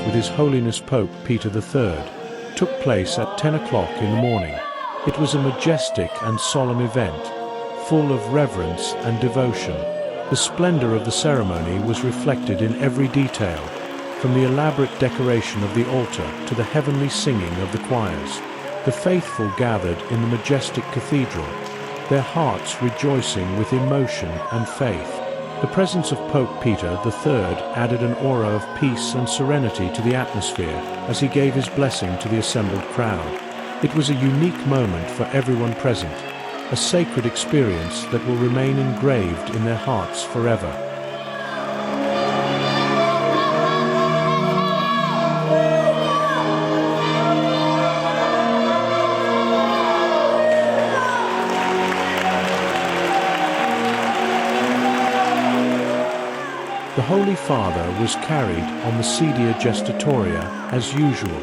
with His Holiness Pope Peter III took place at 10 o'clock in the morning. It was a majestic and solemn event, full of reverence and devotion. The splendor of the ceremony was reflected in every detail, from the elaborate decoration of the altar to the heavenly singing of the choirs. The faithful gathered in the majestic cathedral, their hearts rejoicing with emotion and faith. The presence of Pope Peter III added an aura of peace and serenity to the atmosphere as he gave his blessing to the assembled crowd. It was a unique moment for everyone present, a sacred experience that will remain engraved in their hearts forever. The Holy Father was carried on the sedia gestatoria as usual.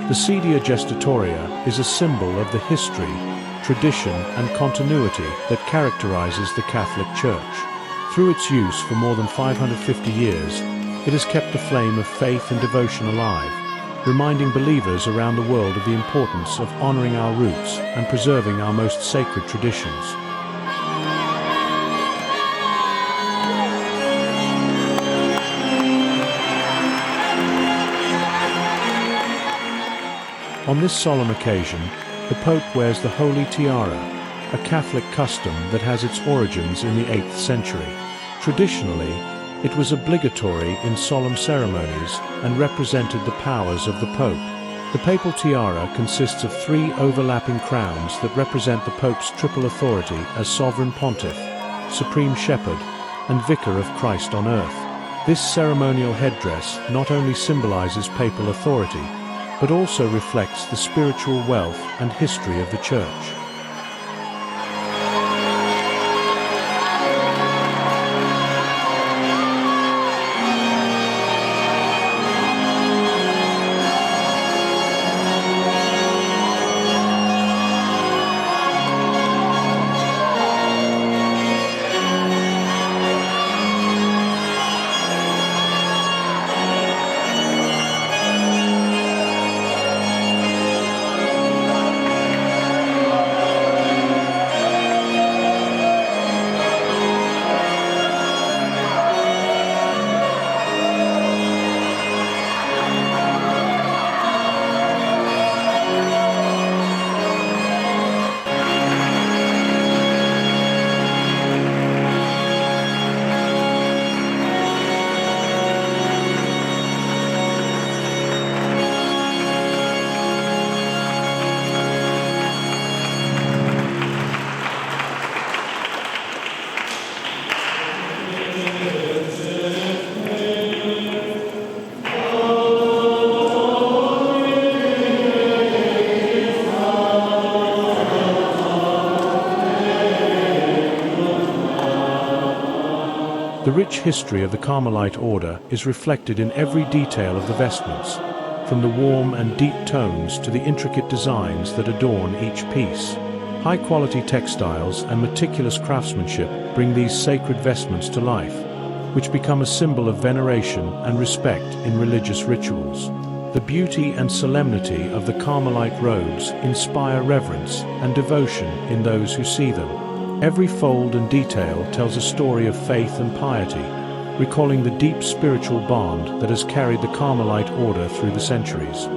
The sedia gestatoria is a symbol of the history, tradition and continuity that characterizes the Catholic Church. Through its use for more than 550 years, it has kept the flame of faith and devotion alive, reminding believers around the world of the importance of honoring our roots and preserving our most sacred traditions. On this solemn occasion, the Pope wears the Holy Tiara, a Catholic custom that has its origins in the 8th century. Traditionally, it was obligatory in solemn ceremonies and represented the powers of the Pope. The papal tiara consists of 3 overlapping crowns that represent the Pope's triple authority as Sovereign Pontiff, Supreme Shepherd, and Vicar of Christ on earth. This ceremonial headdress not only symbolizes papal authority, but also reflects the spiritual wealth and history of the Church. The rich history of the Carmelite order is reflected in every detail of the vestments, from the warm and deep tones to the intricate designs that adorn each piece. High-quality textiles and meticulous craftsmanship bring these sacred vestments to life, which become a symbol of veneration and respect in religious rituals. The beauty and solemnity of the Carmelite robes inspire reverence and devotion in those who see them. Every fold and detail tells a story of faith and piety, recalling the deep spiritual bond that has carried the Carmelite order through the centuries.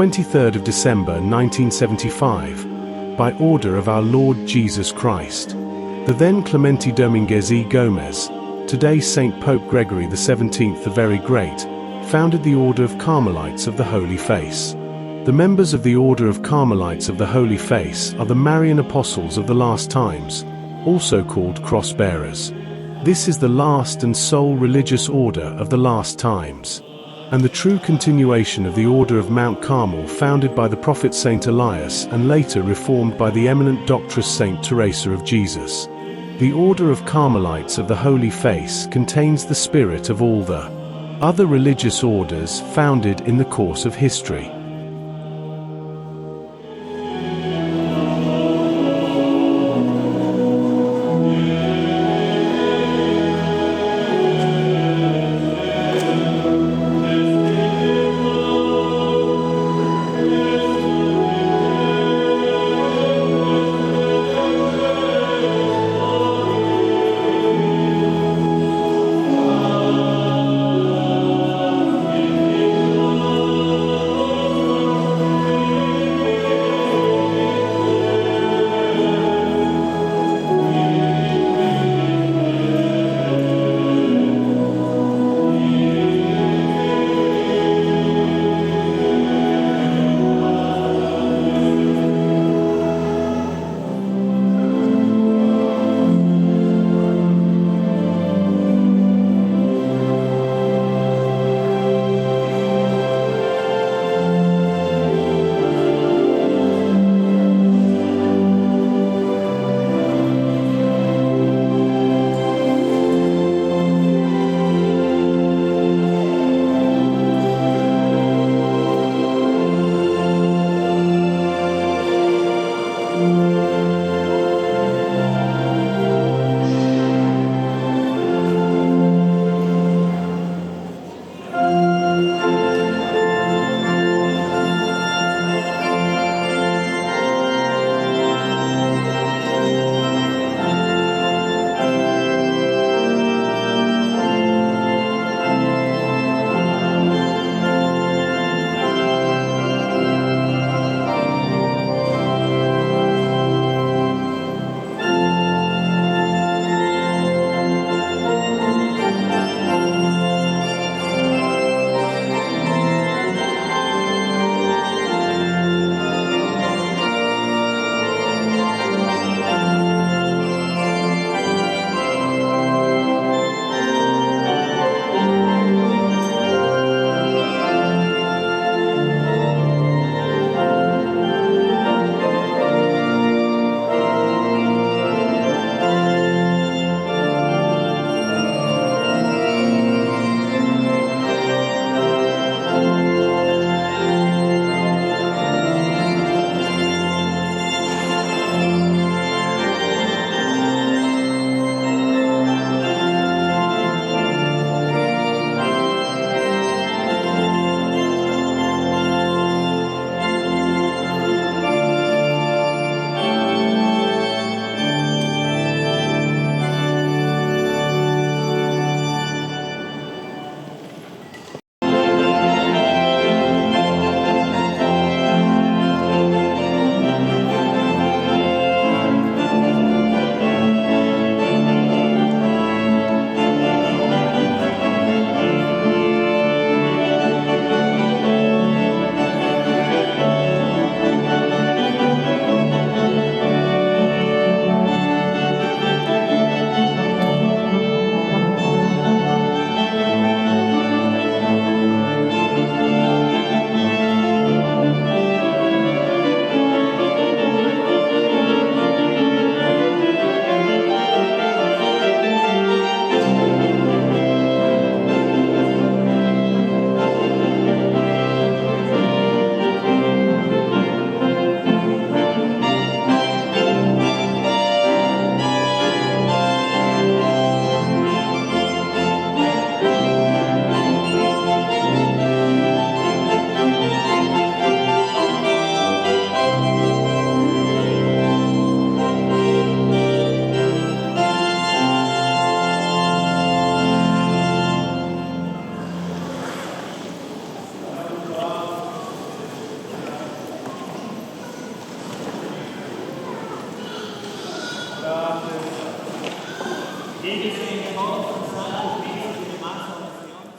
23rd of December 1975, by order of our Lord Jesus Christ. The then Clemente Dominguez y Gomez, today Saint Pope Gregory XVII the Very Great, founded the Order of Carmelites of the Holy Face. The members of the Order of Carmelites of the Holy Face are the Marian Apostles of the Last Times, also called cross-bearers. This is the last and sole religious order of the last times, and the true continuation of the Order of Mount Carmel founded by the prophet Saint Elias and later reformed by the eminent doctress Saint Teresa of Jesus. The Order of Carmelites of the Holy Face contains the spirit of all the other religious orders founded in the course of history.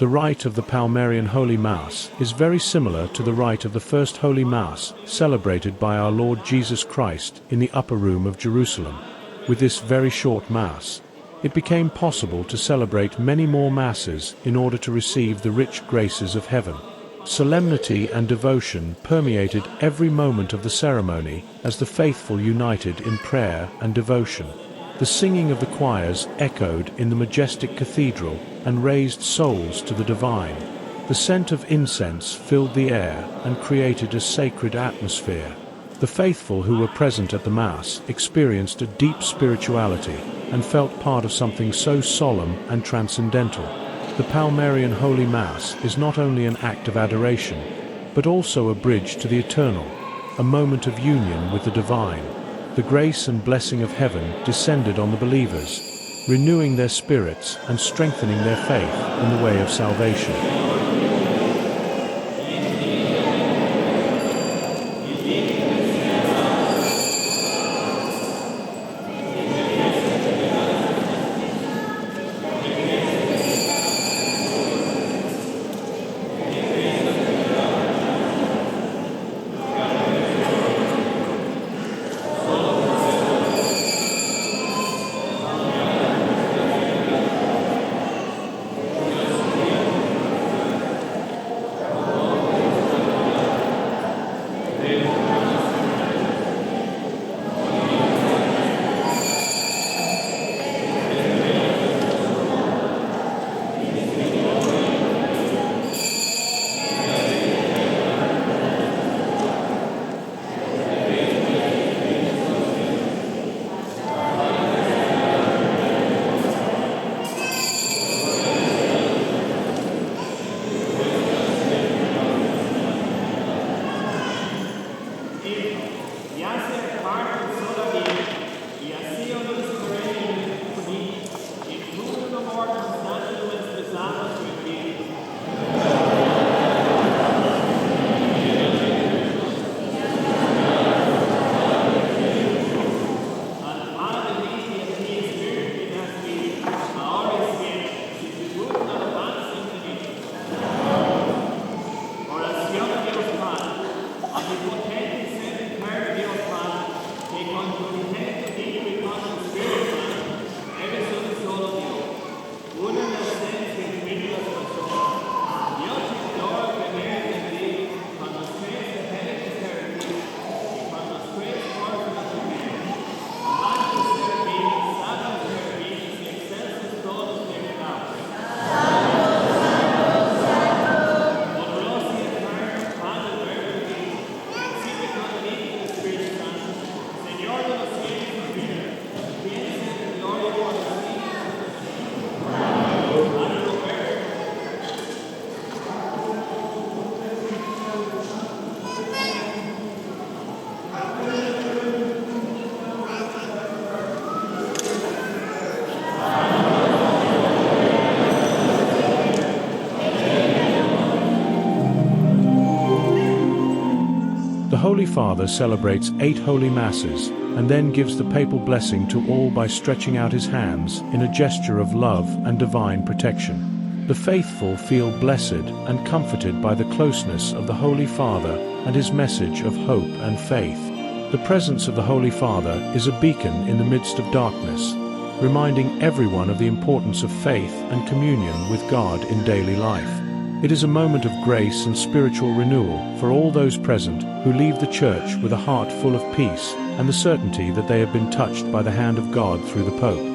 The rite of the Palmarian Holy Mass is very similar to the rite of the First Holy Mass celebrated by our Lord Jesus Christ in the upper room of Jerusalem. With this very short Mass, it became possible to celebrate many more Masses in order to receive the rich graces of heaven. Solemnity and devotion permeated every moment of the ceremony as the faithful united in prayer and devotion. The singing of the choirs echoed in the majestic cathedral and raised souls to the divine. The scent of incense filled the air and created a sacred atmosphere. The faithful who were present at the Mass experienced a deep spirituality and felt part of something so solemn and transcendental. The Palmarian Holy Mass is not only an act of adoration, but also a bridge to the eternal, a moment of union with the divine. The grace and blessing of heaven descended on the believers, renewing their spirits and strengthening their faith in the way of salvation. The Holy Father celebrates 8 Holy Masses and then gives the papal blessing to all by stretching out his hands in a gesture of love and divine protection. The faithful feel blessed and comforted by the closeness of the Holy Father and his message of hope and faith. The presence of the Holy Father is a beacon in the midst of darkness, reminding everyone of the importance of faith and communion with God in daily life. It is a moment of grace and spiritual renewal for all those present who leave the Church with a heart full of peace and the certainty that they have been touched by the hand of God through the Pope.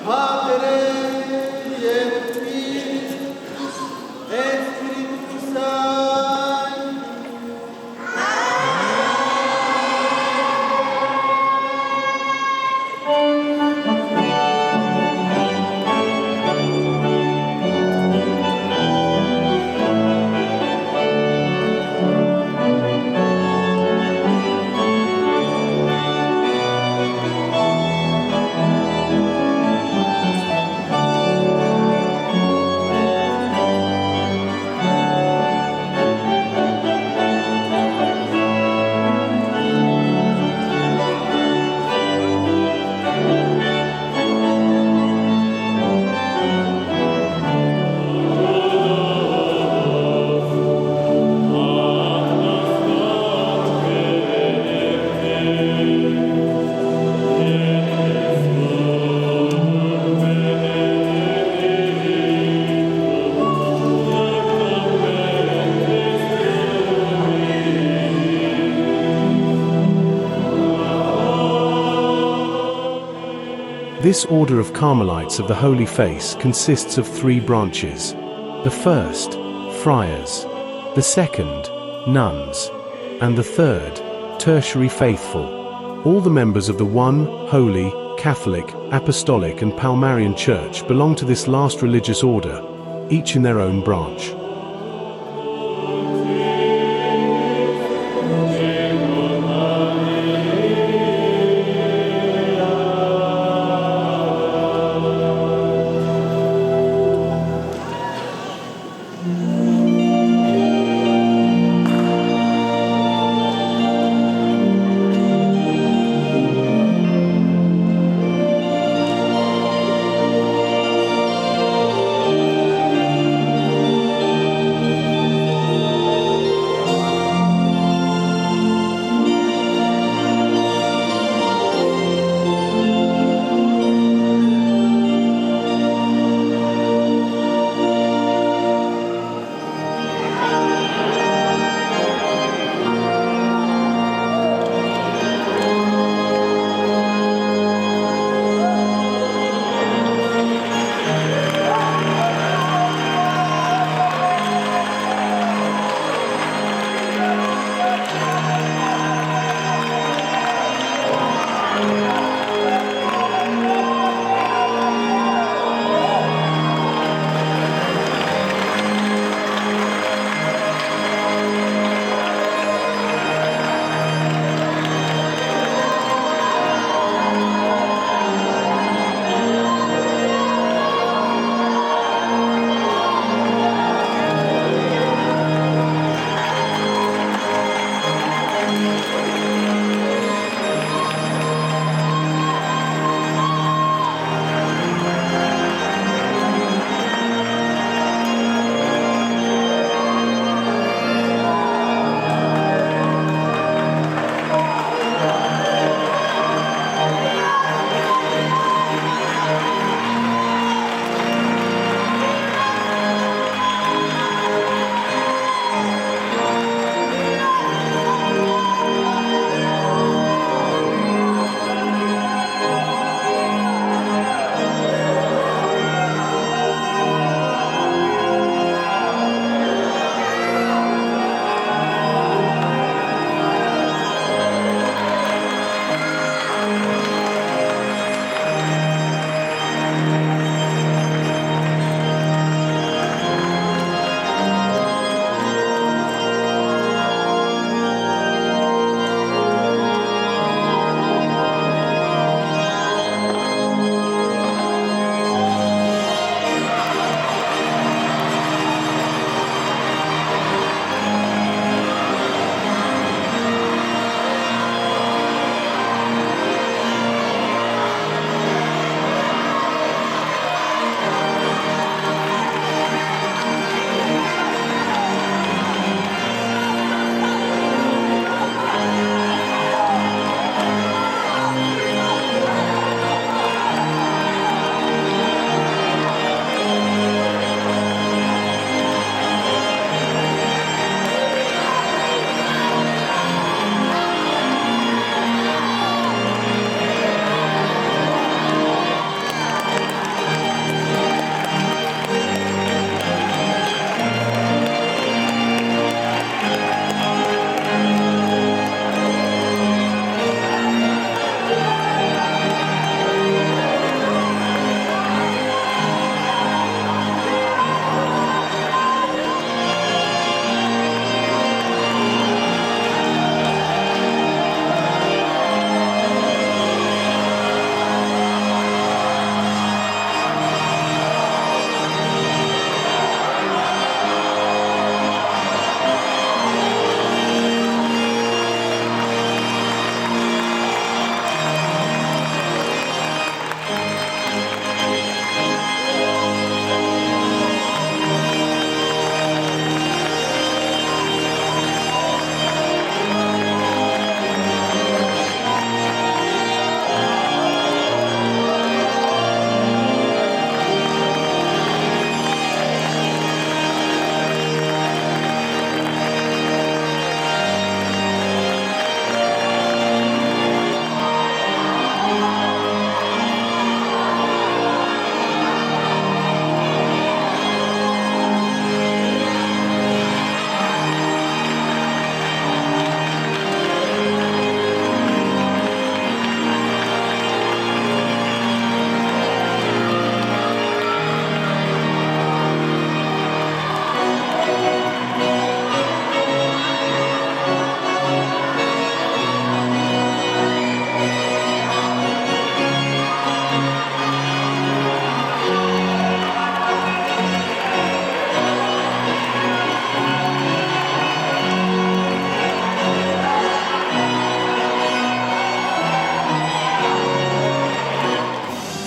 Padre, et Filius, et Spiritus Sanctus. This order of Carmelites of the Holy Face consists of 3 branches. The first, friars; the second, nuns; and the third, tertiary faithful. All the members of the one, holy, Catholic, Apostolic and Palmarian Church belong to this last religious order, each in their own branch.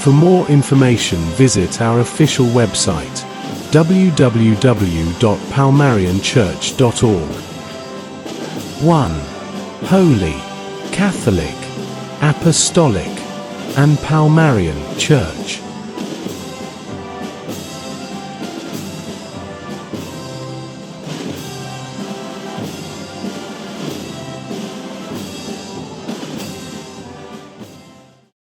For more information, visit our official website, www.palmarianchurch.org. 1. Holy, Catholic, Apostolic, and Palmarian Church.